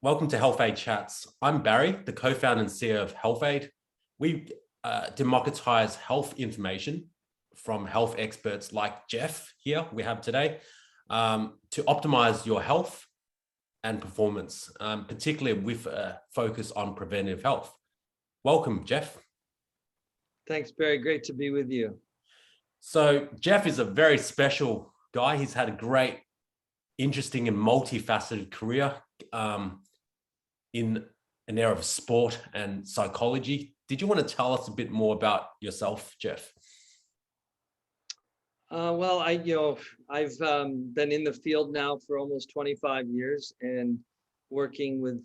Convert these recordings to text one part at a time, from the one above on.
Welcome to HealthAide Chats. I'm Barry, the co-founder and CEO of HealthAide. We democratize health information from health experts like Jeff here we have today to optimize your health and performance, particularly with a focus on preventive health. Welcome, Jeff. Thanks, Barry. Great to be with you. So Jeff is a very special guy. He's had a great, interesting and multifaceted career in an area of sport and psychology. Did you want to tell us a bit more about yourself, Jeff? Well, I've been in the field now for almost 25 years and working with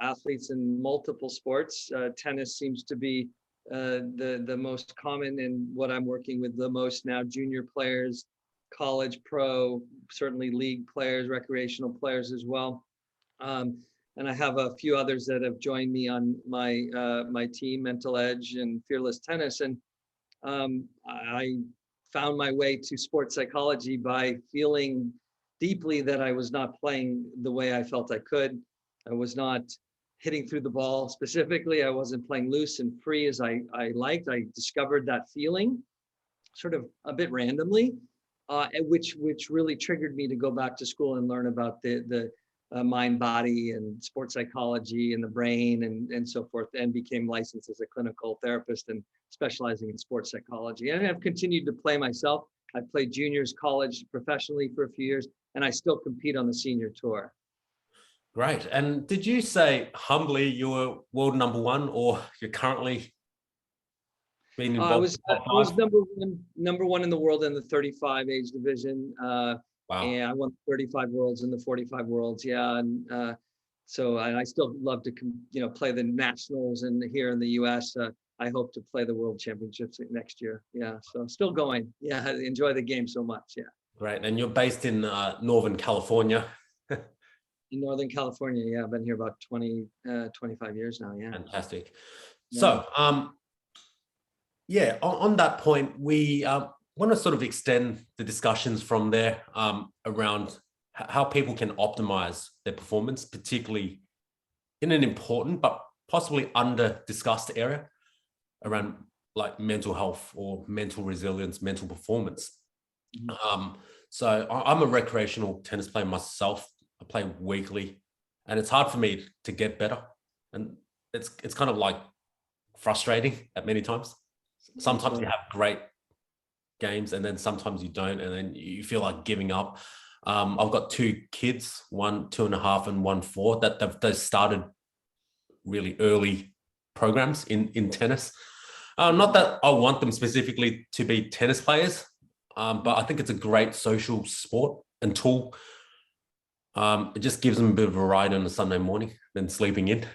athletes in multiple sports. Tennis seems to be the most common, and what I'm working with the most now: junior players, college, pro, certainly league players, recreational players as well. And I have a few others that have joined me on my team, Mental Edge and Fearless Tennis. And I found my way to sports psychology by feeling deeply that I was not playing the way I felt I could. I was not hitting through the ball specifically. I wasn't playing loose and free as I liked. I discovered that feeling sort of a bit randomly, which really triggered me to go back to school and learn about the mind, body, and sports psychology and the brain and so forth, and became licensed as a clinical therapist and specializing in sports psychology. And I've continued to play myself. I played juniors, college, professionally for a few years, and I still compete on the senior tour. Great. And did you say humbly you were world number one, or you're currently being involved? I was number one in the world in the 35 age division. Wow. And I won 35 worlds in the 45 worlds. Yeah. And so I still love to, play the nationals and here in the US. I hope to play the world championships next year. Yeah. So still going. Yeah. I enjoy the game so much. Yeah. Great. And you're based in Northern California. In Northern California. Yeah. I've been here about 25 years now. Yeah. Fantastic. Yeah. So, on that point, we want to sort of extend the discussions from there around how people can optimize their performance, particularly in an important but possibly under discussed area around like mental health or mental resilience, mental performance. Mm-hmm. So I'm a recreational tennis player myself. I play weekly, and it's hard for me to get better, and it's kind of like frustrating at many times. Sometimes you have great games, and then sometimes you don't, and then you feel like giving up. I've got two kids, one 2.5 and one 4, that they've started really early programs in tennis. Not that I want them specifically to be tennis players, but I think it's a great social sport and tool. It just gives them a bit of a ride on a Sunday morning than sleeping in.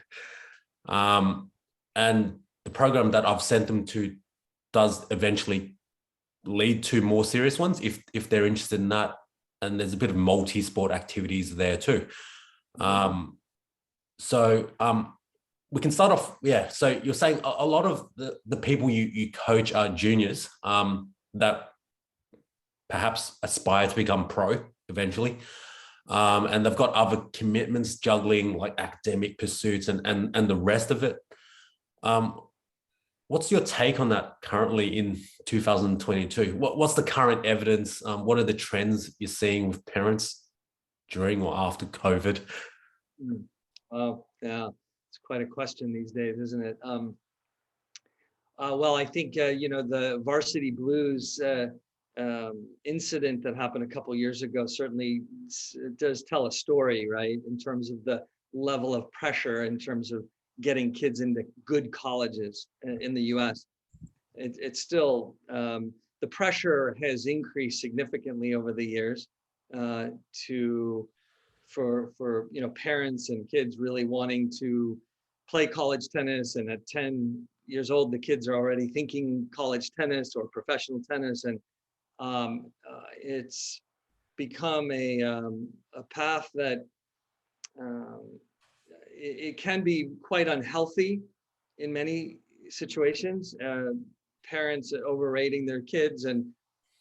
And the program that I've sent them to does eventually lead to more serious ones if they're interested in that. And there's a bit of multi-sport activities there too. So we can start off. Yeah. So you're saying a lot of the people you coach are juniors that perhaps aspire to become pro eventually. And they've got other commitments, juggling like academic pursuits and the rest of it. What's your take on that currently in 2022? What's the current evidence? What are the trends you're seeing with parents during or after COVID? Oh, yeah, it's quite a question these days, isn't it? Well, I think, the Varsity Blues incident that happened a couple years ago certainly does tell a story, right? In terms of the level of pressure, in terms of getting kids into good colleges in the US. It's still, the pressure has increased significantly over the years for parents and kids really wanting to play college tennis. And at 10 years old, the kids are already thinking college tennis or professional tennis. And it's become a path that it can be quite unhealthy in many situations. Parents overrating their kids, and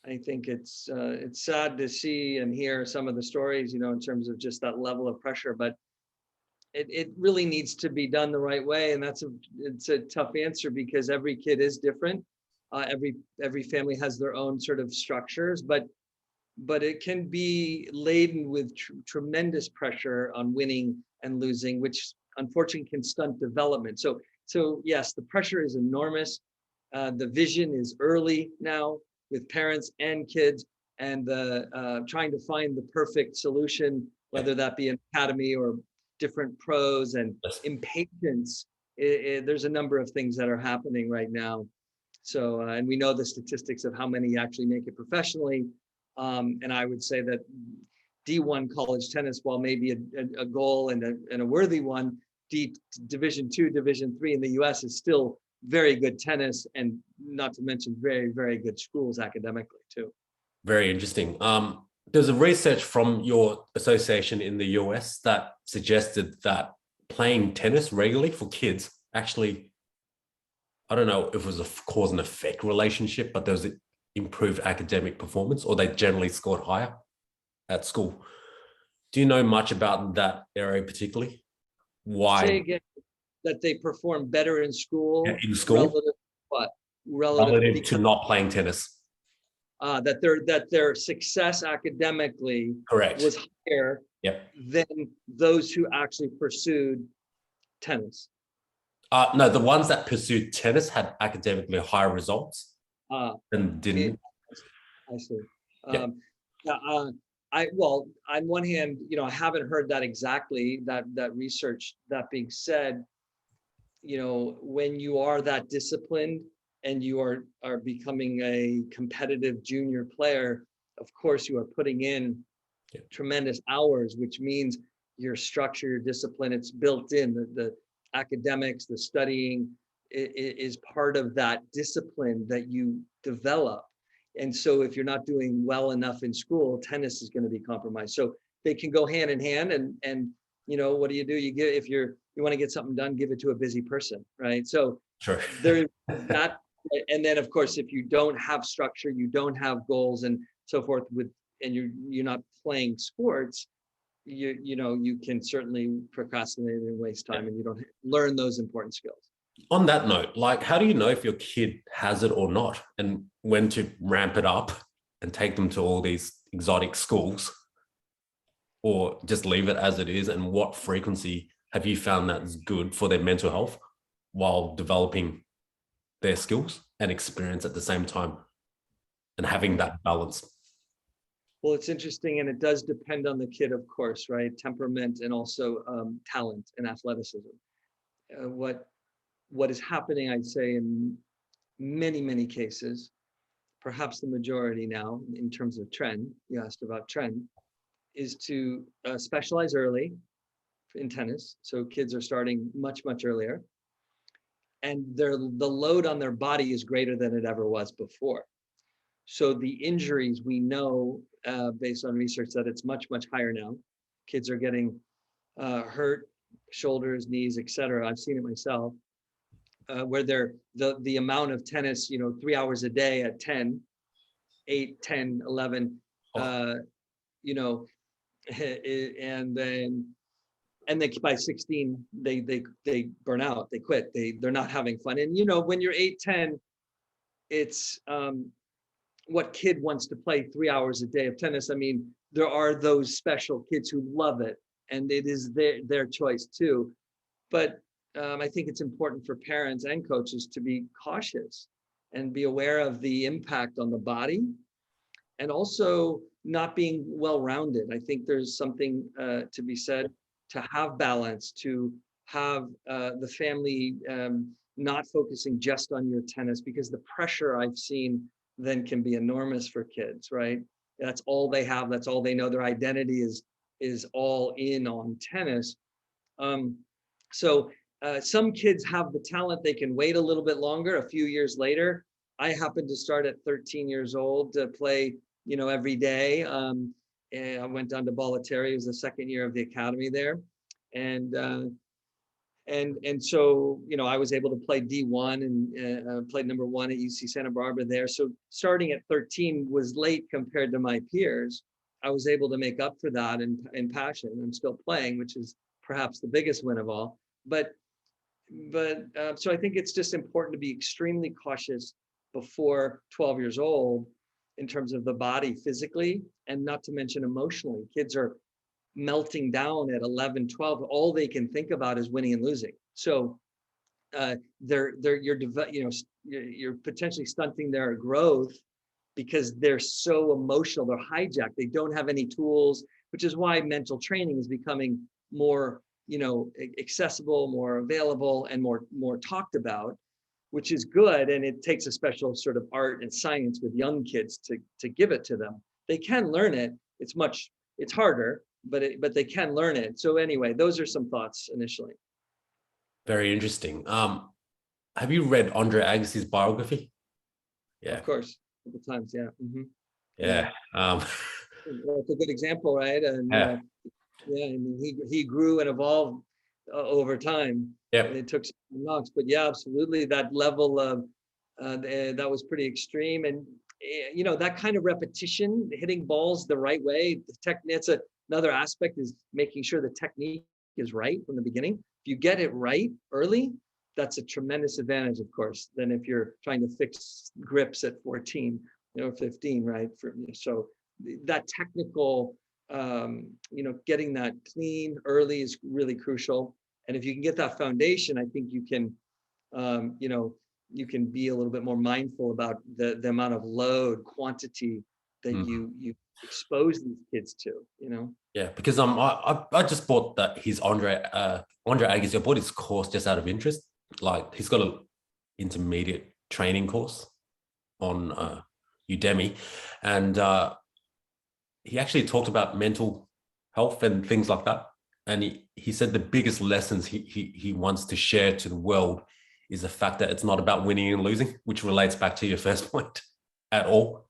I think it's sad to see and hear some of the stories, in terms of just that level of pressure. But it really needs to be done the right way, and it's a tough answer because every kid is different. Every family has their own sort of structures, but it can be laden with tremendous pressure on winning and losing, which unfortunately can stunt development. So yes, the pressure is enormous. The vision is early now with parents and kids, and trying to find the perfect solution, whether that be an academy or different pros and Yes. impatience. There's a number of things that are happening right now. So, and we know the statistics of how many actually make it professionally. And I would say that D1 college tennis, while maybe a goal and a worthy one, Division II, Division III in the US is still very good tennis, and not to mention very, very good schools academically too. Very interesting. There's a research from your association in the US that suggested that playing tennis regularly for kids actually, I don't know if it was a cause and effect relationship, but there was an improved academic performance, or they generally scored higher at school. Do you know much about that area particularly? Why? Say again, that they perform better in school. In school, relative what? Relative to not playing tennis. That their success academically Correct. was higher than those who actually pursued tennis. No, the ones that pursued tennis had academically higher results than didn't. I see. Well, on one hand, I haven't heard that exactly, that research. That being said, when you are that disciplined and you are becoming a competitive junior player, of course you are putting in tremendous hours, which means your structure, your discipline, it's built in. The academics, the studying is part of that discipline that you develop. And so if you're not doing well enough in school, tennis is going to be compromised. So they can go hand in hand, and what do? You give, if you want to get something done, give it to a busy person, right? So sure. There's that. And then of course, if you don't have structure, you don't have goals and so forth, and you're not playing sports, you can certainly procrastinate and waste time, and you don't learn those important skills. On that note, like, how do you know if your kid has it or not, and when to ramp it up and take them to all these exotic schools, or just leave it as it is? And what frequency have you found that's good for their mental health while developing their skills and experience at the same time, and having that balance? Well, it's interesting, and it does depend on the kid, of course, right? Temperament and also talent and athleticism. What is happening, I'd say, in many, many cases, perhaps the majority now, in terms of trend, you asked about trend, is to specialize early in tennis. So kids are starting much, much earlier, and the load on their body is greater than it ever was before. So the injuries, we know, based on research, that it's much, much higher now. Kids are getting hurt, shoulders, knees, etc. I've seen it myself, where the amount of tennis, 3 hours a day at 10, 8, 10, 11, and then by 16, they burn out, they quit, they're not having fun. And when you're 8, 10, it's what kid wants to play 3 hours a day of tennis? I mean, there are those special kids who love it, and it is their choice too. But I think it's important for parents and coaches to be cautious and be aware of the impact on the body, and also not being well-rounded. I think there's something to be said to have balance, to have the family not focusing just on your tennis, because the pressure I've seen then can be enormous for kids, right? That's all they have. That's all they know. Their identity is all in on tennis. So some kids have the talent. They can wait a little bit longer, a few years later. I happened to start at 13 years old to play, every day. And I went down to Bollettieri. It was the second year of the academy there. And so, I was able to play D1 and played number 1 at UC Santa Barbara there. So starting at 13 was late compared to my peers. I was able to make up for that in passion. I'm still playing, which is perhaps the biggest win of all. But so I think it's just important to be extremely cautious before 12 years old in terms of the body physically, and not to mention emotionally. Kids are melting down at 11, 12. All they can think about is winning and losing. So you're potentially stunting their growth because they're so emotional. They're hijacked. They don't have any tools, which is why mental training is becoming more accessible, more available, and more talked about, which is good. And it takes a special sort of art and science with young kids to give it to them. They can learn it. It's harder, but they can learn it. So anyway, those are some thoughts initially. Very interesting. Have you read Andre Agassi's biography? Yeah, of course, a couple times. Yeah. Mm-hmm. Yeah. Well, it's a good example, right? And Yeah. And he grew and evolved over time. Yep. And it took some knocks, but yeah, absolutely, that level of that was pretty extreme. And that kind of repetition, hitting balls the right way, it's another aspect is making sure the technique is right from the beginning. If you get it right early, that's a tremendous advantage, of course, than if you're trying to fix grips at 14 or 15, right? So that technical, getting that clean early is really crucial. And if you can get that foundation, I think you can, you can be a little bit more mindful about the amount of load, quantity that you expose these kids to, Yeah, because I just bought his Andre Agassi. I bought his course just out of interest. Like, he's got an intermediate training course on Udemy, and he actually talked about mental health and things like that. And he said the biggest lessons he wants to share to the world is the fact that it's not about winning and losing, which relates back to your first point at all.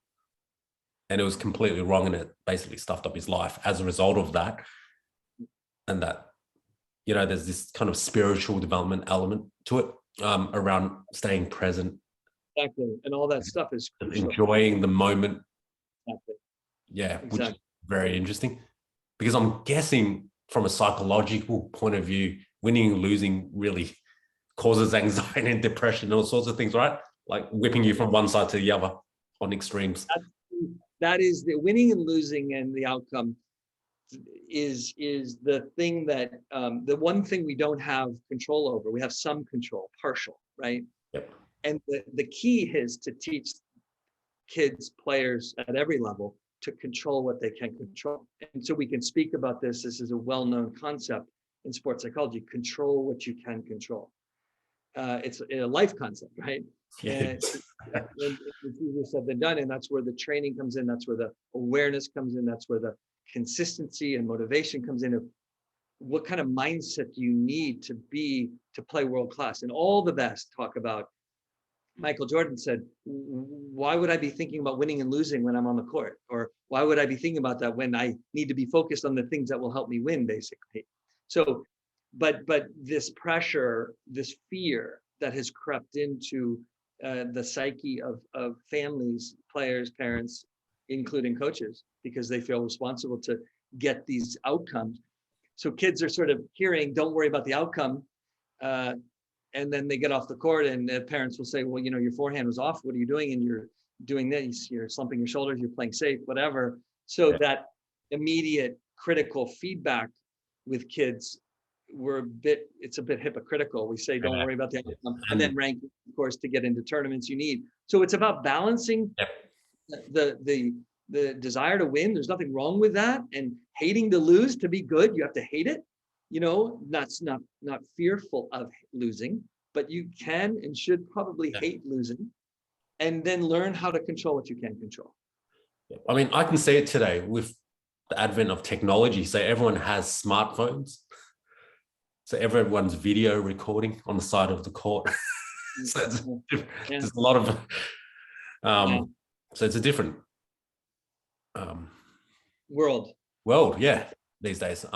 And it was completely wrong, and it basically stuffed up his life as a result of that. And that, there's this kind of spiritual development element to it, around staying present. Exactly. And all that stuff is crucial. Enjoying the moment. Exactly. Yeah, exactly. Which is very interesting, because I'm guessing from a psychological point of view, winning and losing really causes anxiety and depression and all sorts of things, right? Like whipping you from one side to the other on extremes. That is the winning and losing, and the outcome is the thing that the one thing we don't have control over. We have some control, partial, right? Yep. And the key is to teach kids, players at every level, to control what they can control. And so we can speak about this. This is a well-known concept in sports psychology: control what you can control. It's a life concept, right? And it's easier said than done. And that's where the training comes in. That's where the awareness comes in. That's where the consistency and motivation comes in. Of what kind of mindset do you need to play world class? And all the best talk about. Michael Jordan said, why would I be thinking about winning and losing when I'm on the court? Or why would I be thinking about that when I need to be focused on the things that will help me win, basically? So, but this pressure, this fear that has crept into the psyche of families, players, parents, including coaches, because they feel responsible to get these outcomes. So kids are sort of hearing, don't worry about the outcome. And then they get off the court, and the parents will say, well, your forehand was off. What are you doing? And you're doing this, you're slumping your shoulders, you're playing safe, whatever. So that immediate critical feedback with kids, it's a bit hypocritical. We say, don't worry about the outcome, and then rank, of course, to get into tournaments you need. So it's about balancing the desire to win. There's nothing wrong with that. And hating to lose to be good, you have to hate it. Not fearful of losing, but you can and should probably hate losing, and then learn how to control what you can control. I mean, I can see it today with the advent of technology. So everyone has smartphones. So everyone's video recording on the side of the court. So there's a lot of, so it's a different world, these days.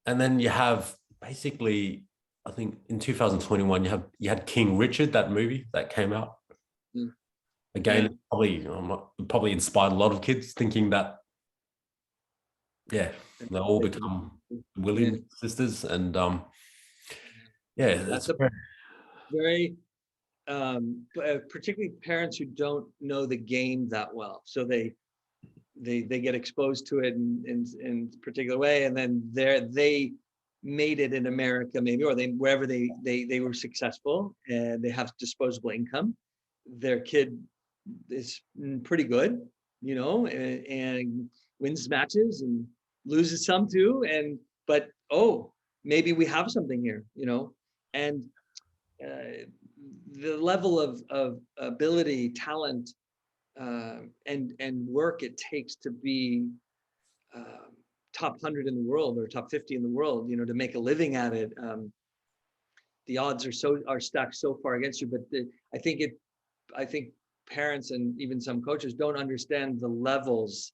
And then you have basically, I think in 2021, you had King Richard, that movie that came out. Again, probably inspired a lot of kids thinking that, They'll all become Yeah. William sisters, and yeah, That's it's a very particularly parents who don't know the game that well. So they get exposed to it in a particular way, and then they made it in America maybe, or they wherever they were successful, and they have disposable income. Their kid is pretty good, and wins matches and loses some too, but oh, maybe we have something here, and the level of ability, talent, and work it takes to be top 100 in the world or top 50 in the world, to make a living at it. The odds are stacked so far against you, but I think parents and even some coaches don't understand the levels,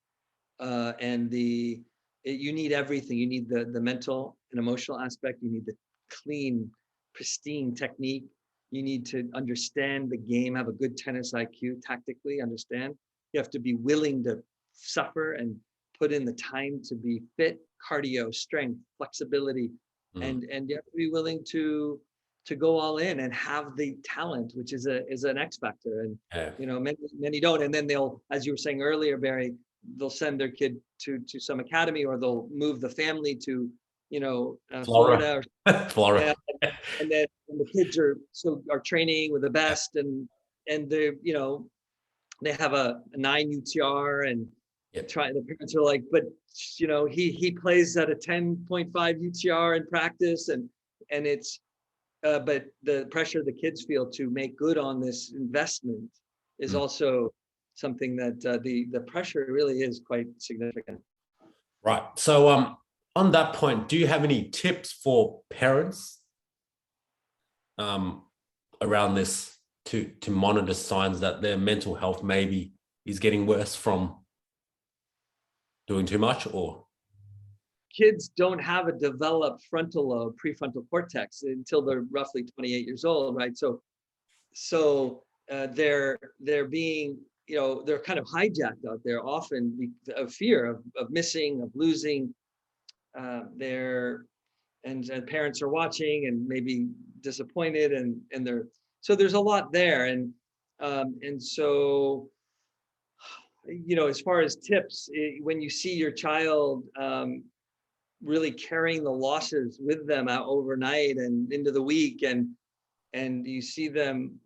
and you need everything. You need the mental and emotional aspect. You need the clean, pristine technique. You need to understand the game, have a good tennis IQ, tactically understand. You have to be willing to suffer and put in the time to be fit, cardio, strength, flexibility, and you have to be willing to go all in and have the talent, which is an X factor. And many don't. And then they'll, as you were saying earlier, Barry, they'll send their kid to some academy, or they'll move the family to Florida. Florida. Yeah, and then the kids are training with the best, and they they have a 9 UTR, and the parents are like, but he plays at a 10.5 UTR in practice, and it's but the pressure the kids feel to make good on this investment is also something that the pressure really is quite significant. Right. So on that point, do you have any tips for parents around this to monitor signs that their mental health maybe is getting worse from doing too much? Or kids don't have a developed frontal lobe, prefrontal cortex until they're roughly 28 years old, right? So they're being, they're kind of hijacked out there often of fear of missing, of losing. And parents are watching and maybe disappointed, and so there's a lot there, and so as far as tips, when you see your child really carrying the losses with them out overnight and into the week, and you see them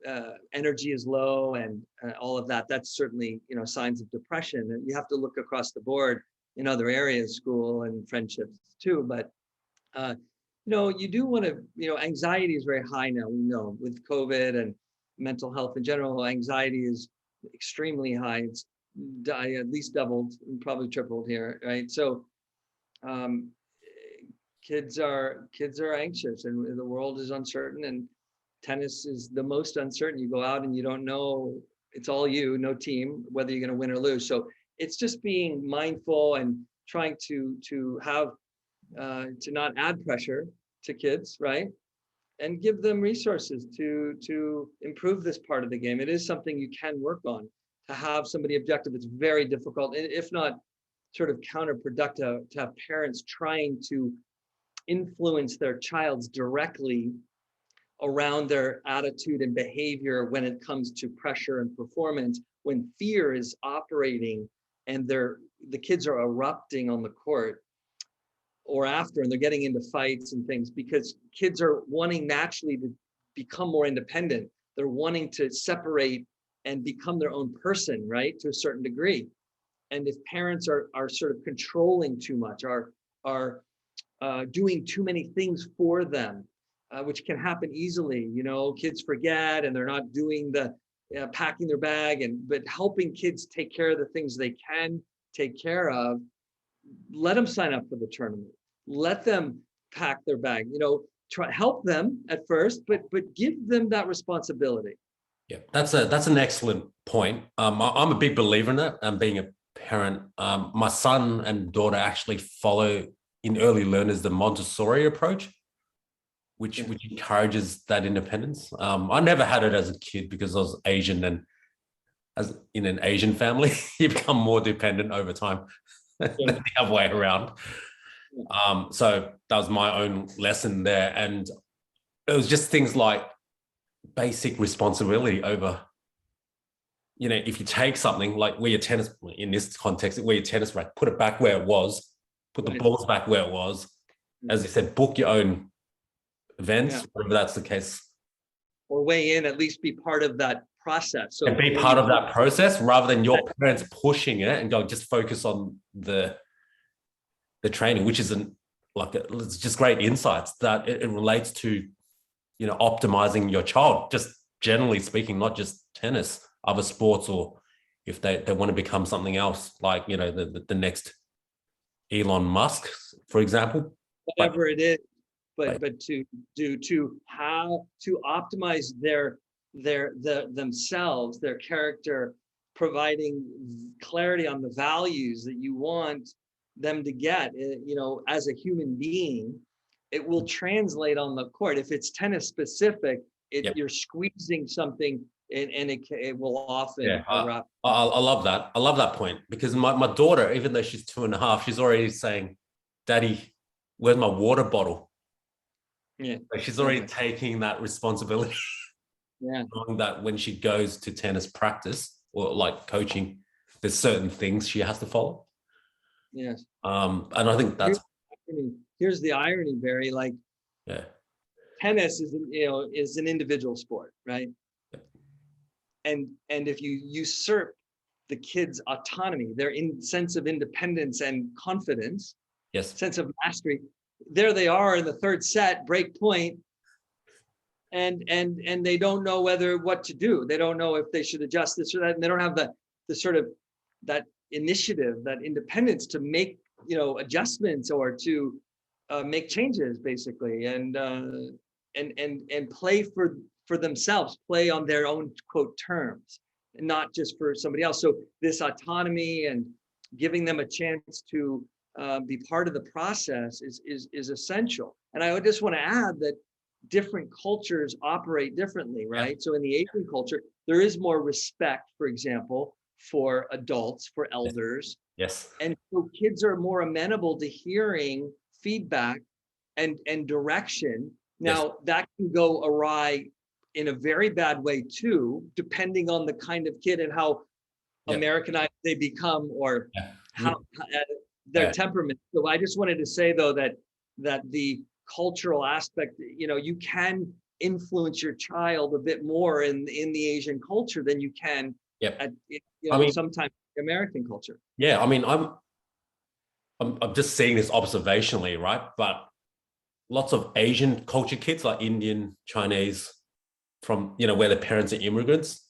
energy is low, and all of that, that's certainly signs of depression. And you have to look across the board in other areas, school and friendships too, but you do want to, anxiety is very high now, we know, with COVID and mental health in general. Anxiety is extremely high. It's at least doubled and probably tripled here, right? So kids are anxious, and the world is uncertain, and tennis is the most uncertain. You go out and you don't know, it's all you, no team, whether you're going to win or lose. So it's just being mindful and trying to have to not add pressure to kids, right? And give them resources to improve this part of the game. It is something you can work on. To have somebody objective, it's very difficult, if not sort of counterproductive, to have parents trying to influence their child's directly around their attitude and behavior when it comes to pressure and performance, when fear is operating and the kids are erupting on the court or after, and they're getting into fights and things, because kids are wanting naturally to become more independent. They're wanting to separate and become their own person, right, to a certain degree. And if parents are sort of controlling too much, are doing too many things for them, which can happen easily. Kids forget, and they're not doing the packing their bag, but helping kids take care of the things they can take care of. Let them sign up for the tournament. Let them pack their bag. Help them at first, but give them that responsibility. Yeah, that's an excellent point. I'm a big believer in that. And being a parent, my son and daughter actually follow in early learners the Montessori approach, which encourages that independence. I never had it as a kid because I was Asian, and as in an Asian family, you become more dependent over time than the other way around. So that was my own lesson there. And it was just things like basic responsibility over, if you take something like where your tennis, in this context, where your tennis racket, put it back where it was, put the balls back where it was. As you said, book your own events, whether that's the case. Or weigh in, at least be part of that process. So and be part of that process rather than your parents pushing it and go, just focus on the training, which isn't it's just great insights that it relates to, optimizing your child, just generally speaking, not just tennis, other sports, or if they want to become something else, like, the next Elon Musk, for example. Whatever it is, but to how to optimize themselves, their character, providing clarity on the values that you want them to get, as a human being, it will translate on the court. If it's tennis specific, you're squeezing something and it will often erupt. I love that. I love that point, because my daughter, even though she's 2.5, she's already saying, "Daddy, where's my water bottle?" Yeah. So she's already taking that responsibility. Yeah. Knowing that when she goes to tennis practice or like coaching, there's certain things she has to follow. Yes. And I think that's here's the irony, Barry. Like, tennis is an individual sport, right? And if you usurp the kids' autonomy, their sense of independence and confidence, sense of mastery, there they are in the third set, break point, and they don't know what to do. They don't know if they should adjust this or that, and they don't have the sort of that initiative, that independence to make adjustments or to make changes, basically, and play for themselves, play on their own quote terms, and not just for somebody else. So this autonomy and giving them a chance to be part of the process is essential. And I would just want to add that different cultures operate differently, right? So in the Asian culture, there is more respect, for example, for adults, for elders. Yes. And so kids are more amenable to hearing feedback and direction. Now, that can go awry in a very bad way too, depending on the kind of kid and how Americanized they become, or how their temperament. So I just wanted to say, though, that the cultural aspect, you can influence your child a bit more in the Asian culture than you can sometimes American culture. Yeah, I mean, I'm just seeing this observationally, right? But lots of Asian culture kids, like Indian, Chinese, from where their parents are immigrants,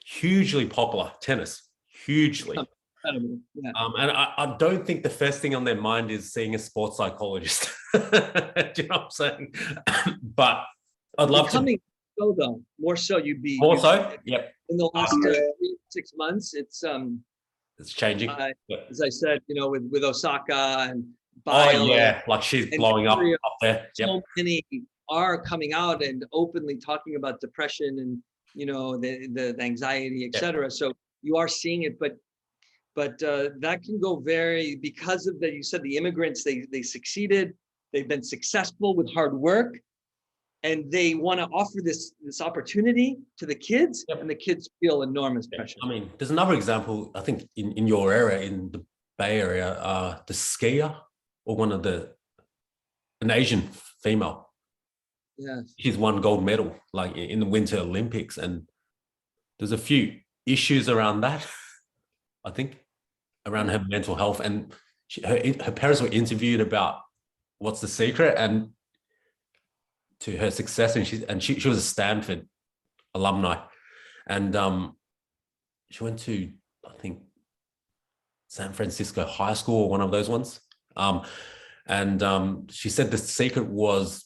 hugely popular tennis, hugely. And I don't think the first thing on their mind is seeing a sports psychologist. Do you know what I'm saying? But I'd love to. So though, more so, you'd be more so. Yep. In the last 6 months, it's changing. As I said, with Osaka and Bio, like she's blowing up there. So many are coming out and openly talking about depression and the anxiety, etc. So you are seeing it, but that can go because of you said the immigrants, they succeeded, they've been successful with hard work, and they want to offer this opportunity to the kids, and the kids feel enormous pressure. I mean, there's another example, I think, in your area, in the Bay Area, the skier, or an Asian female. Yes. She's won gold medal, like in the Winter Olympics, and there's a few issues around that, I think, around her mental health, and her parents were interviewed about what's the secret and to her success, and she was a Stanford alumni, and she went to, I think, San Francisco High School or one of those ones, and she said the secret was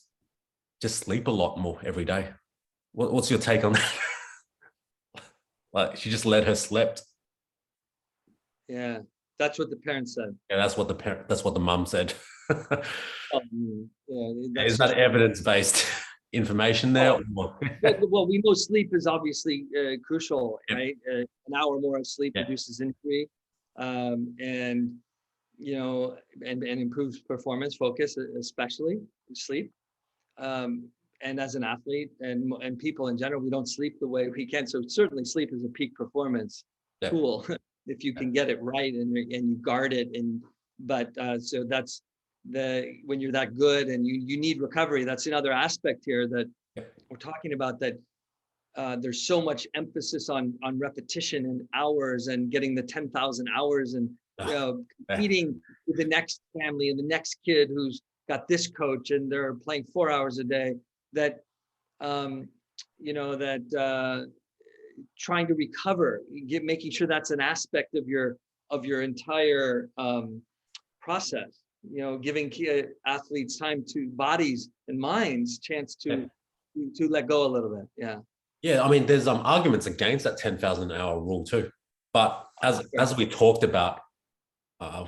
just sleep a lot more every day. What's your take on that? Like, she just let her slept. Yeah, that's what the parents said. Yeah, that's what the mum said. Is that evidence-based information there? Well, we know sleep is obviously crucial, right? An hour more of sleep reduces injury, and and improves performance, focus, especially sleep. And as an athlete and people in general, we don't sleep the way we can. So certainly sleep is a peak performance tool if you can get it right and you guard it. So that's when you're that good and you need recovery. That's another aspect here that we're talking about, that there's so much emphasis on repetition and hours and getting the 10,000 hours and competing with the next family and the next kid who's got this coach and they're playing 4 hours a day, that trying to recover, making sure that's an aspect of your entire process, giving athletes time, to bodies and minds chance to let go a little bit. Yeah, I mean, there's arguments against that 10,000 hour rule too, but as we talked about, I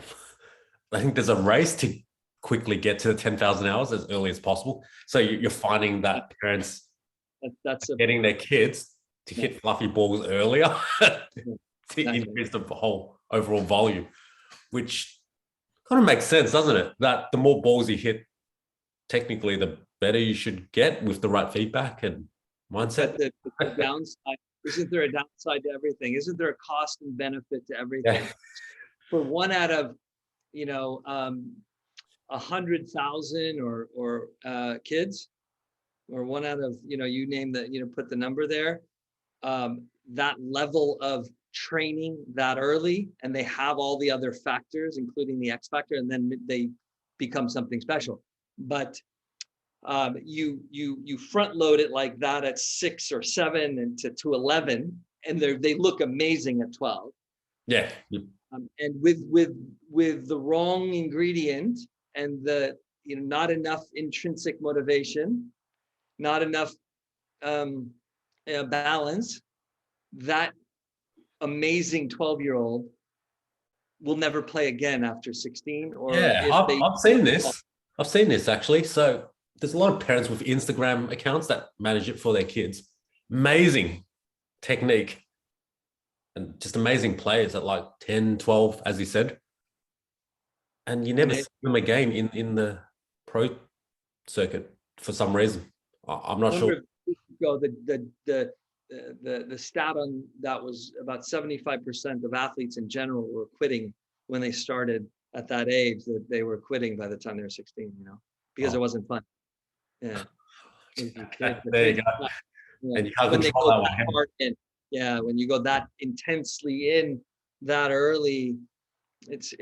think there's a race to quickly get to the 10,000 hours as early as possible. So you're finding that parents that's getting their kids to hit fluffy balls earlier to increase the whole overall volume, which kind of makes sense, doesn't it? That the more balls you hit, technically, the better you should get with the right feedback and mindset. The downside, isn't there a downside to everything? Isn't there a cost and benefit to everything? For one out of 100,000 or kids, or one out of you name that, put the number there, that level of training that early, and they have all the other factors, including the X factor, and then they become something special. But you front load it like that at 6 or 7 and to 11, and they look amazing at 12. Yeah. And with the wrong ingredient and the not enough intrinsic motivation, not enough balance, that amazing 12-year-old will never play again after 16. Or I've seen this. I've seen this actually. So there's a lot of parents with Instagram accounts that manage it for their kids. Amazing technique and just amazing players at like 10, 12, as you said. And you never see them again in the pro circuit for some reason. I'm not sure. The stat on that was about 75% of athletes in general were quitting when they started at that age, that they were quitting by the time they were 16, because it wasn't fun. Yeah. There you go. And you can't control that one. When you go that intensely in that early, it's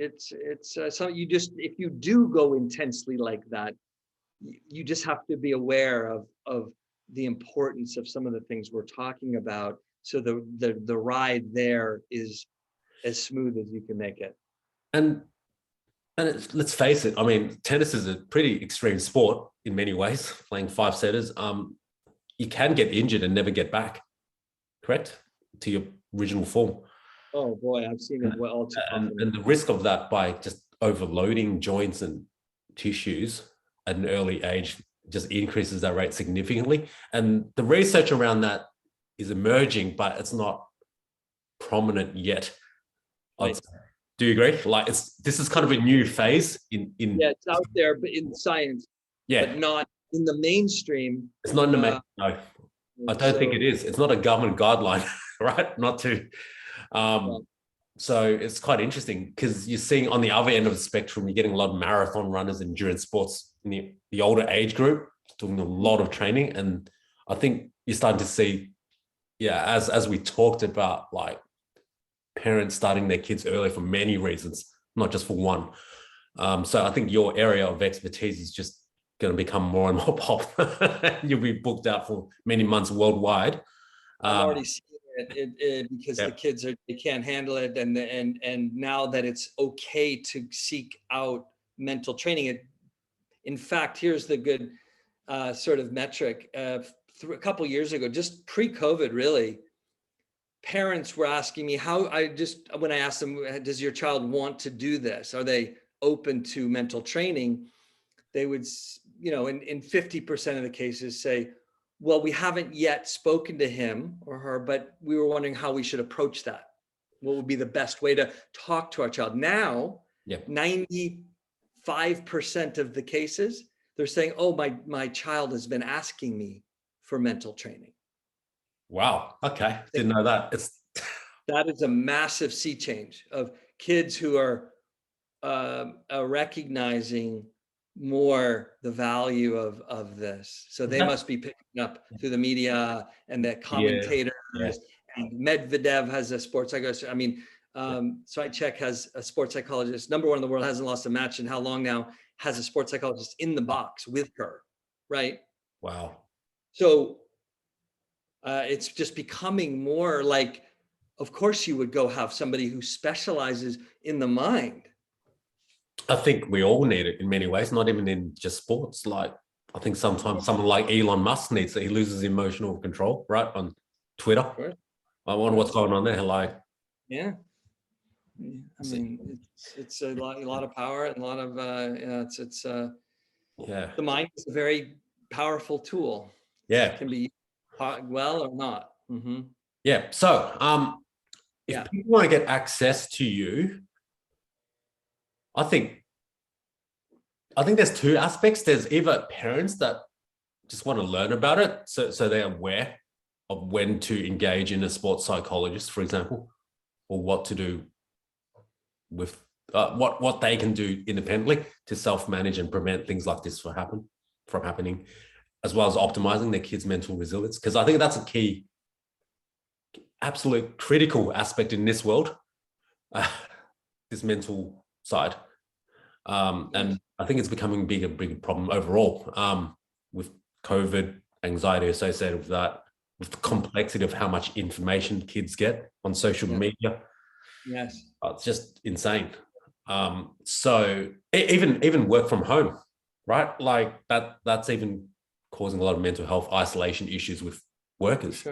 so if you do go intensely like that, you just have to be aware of the importance of some of the things we're talking about, so the ride there is as smooth as you can make it. And let's face it, I mean, tennis is a pretty extreme sport in many ways, playing 5-setters. You can get injured and never get back, correct? To your original form. Oh boy, I've seen it all too often. And the risk of that by just overloading joints and tissues at an early age just increases that rate significantly. And the research around that is emerging, but it's not prominent yet. Right. Do you agree? Like this is kind of a new phase in it's out there, but in science, but not in the mainstream. It's not in the main. No, I don't think it is. It's not a government guideline, right? Not to. So it's quite interesting because you're seeing on the other end of the spectrum, you're getting a lot of marathon runners, endurance sports in the older age group, doing a lot of training. And I think you're starting to see, as we talked about, like parents starting their kids early for many reasons, not just for one. So I think your area of expertise is just going to become more and more popular. You'll be booked out for many months worldwide. I'm already seeing it because the kids they can't handle it, and now that it's okay to seek out mental training. In fact, here's the good sort of metric. A couple years ago, just pre-COVID, really, parents were asking me when I asked them, does your child want to do this? Are they open to mental training? They would, in 50% of the cases say, well, we haven't yet spoken to him or her, but we were wondering how we should approach that. What would be the best way to talk to our child? Now, Yeah. 95% of the cases, they're saying, oh, my child has been asking me for mental training. Wow. Okay. Didn't know that. That is a massive sea change of kids who are recognizing more the value of this. So they must be picking up through the media and the commentators. Yeah. And Medvedev has a sports psychologist. I mean, Psychologist has a sports psychologist, number one in the world, hasn't lost a match in how long now, has a sports psychologist in the box with her, right? Wow. So it's just becoming more like, of course you would go have somebody who specializes in the mind. I think we all need it in many ways, not even in just sports. Like, I think sometimes someone like Elon Musk needs it. He loses emotional control, right, on Twitter. I wonder what's going on there. Like, yeah. I mean, it's a lot of power and a lot of yeah. The mind is a very powerful tool. Yeah. It can be well or not. Mm-hmm. Yeah. So, if people want to get access to you, I think there's two aspects. There's either parents that just want to learn about it, so they're aware of when to engage in a sports psychologist, for example, or what to do with what they can do independently to self-manage and prevent things like this from happening, as well as optimizing their kids' mental resilience. Because I think that's a key, absolute critical aspect in this world, this mental side. And I think it's becoming a bigger problem overall, with COVID, anxiety associated with that, with the complexity of how much information kids get on social media. Yes. It's just insane. So even work from home, right? Like that's even causing a lot of mental health isolation issues with workers.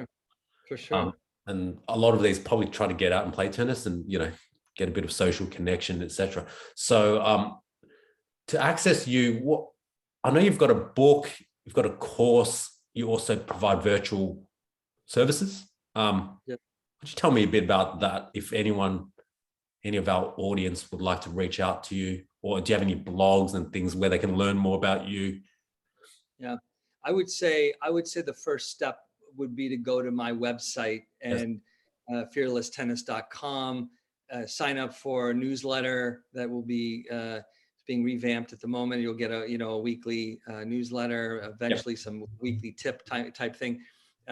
For sure. And a lot of these probably try to get out and play tennis and, get a bit of social connection, etc. So to access you, I know you've got a book, you've got a course, you also provide virtual services. Could you tell me a bit about that, if any of our audience would like to reach out to you, or do you have any blogs and things where they can learn more about you? Yeah, I would say the first step would be to go to my website and fearlesstennis.com, sign up for a newsletter that will be being revamped at the moment. You'll get a weekly newsletter, eventually some weekly tip type thing.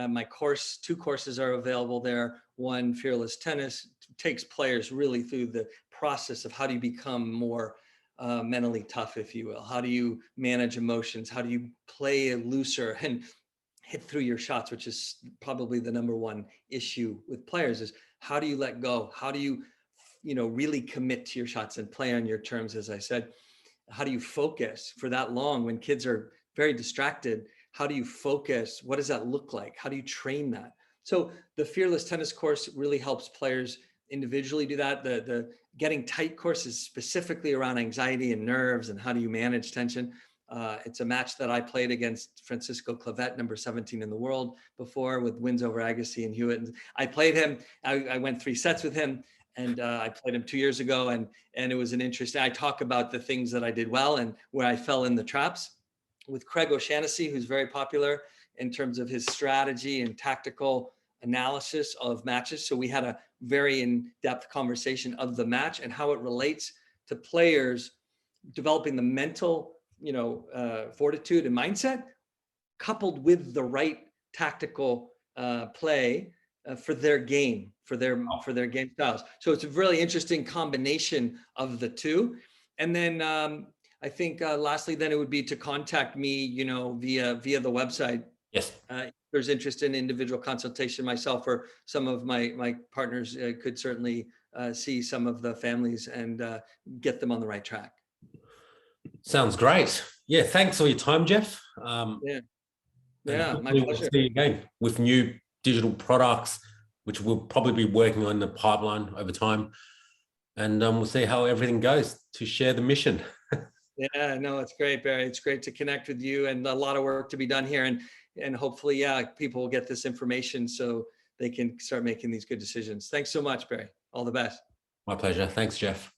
My course, 2 courses are available there. One, Fearless Tennis, takes players really through the process of how do you become more mentally tough, if you will. How do you manage emotions? How do you play looser and hit through your shots, which is probably the number one issue with players, is how do you let go? How do you, really commit to your shots and play on your terms, as I said? How do you focus for that long when kids are very distracted? How do you focus? What does that look like? How do you train that? So the Fearless Tennis course really helps players individually do that. The Getting Tight course is specifically around anxiety and nerves and how do you manage tension. It's a match that I played against Francisco Clavet, number 17 in the world, before, with wins over Agassi and Hewitt. And I played him. I went 3 sets with him, and I played him 2 years ago. And it was an interesting. I talk about the things that I did well and where I fell in the traps. With Craig O'Shaughnessy, who's very popular in terms of his strategy and tactical analysis of matches. So we had a very in-depth conversation of the match and how it relates to players developing the mental, fortitude and mindset, coupled with the right tactical play for their game, for their game styles. So it's a really interesting combination of the two. And then I think lastly, then it would be to contact me, via the website. Yes. If there's interest in individual consultation, myself or some of my partners could certainly see some of the families and get them on the right track. Sounds great. Yeah, thanks for your time, Jeff. My pleasure. We'll see you again with new digital products, which we'll probably be working on in the pipeline over time. And we'll see how everything goes to share the mission. Yeah, no, it's great, Barry. It's great to connect with you, and a lot of work to be done here. And hopefully, people will get this information so they can start making these good decisions. Thanks so much, Barry. All the best. My pleasure. Thanks, Jeff.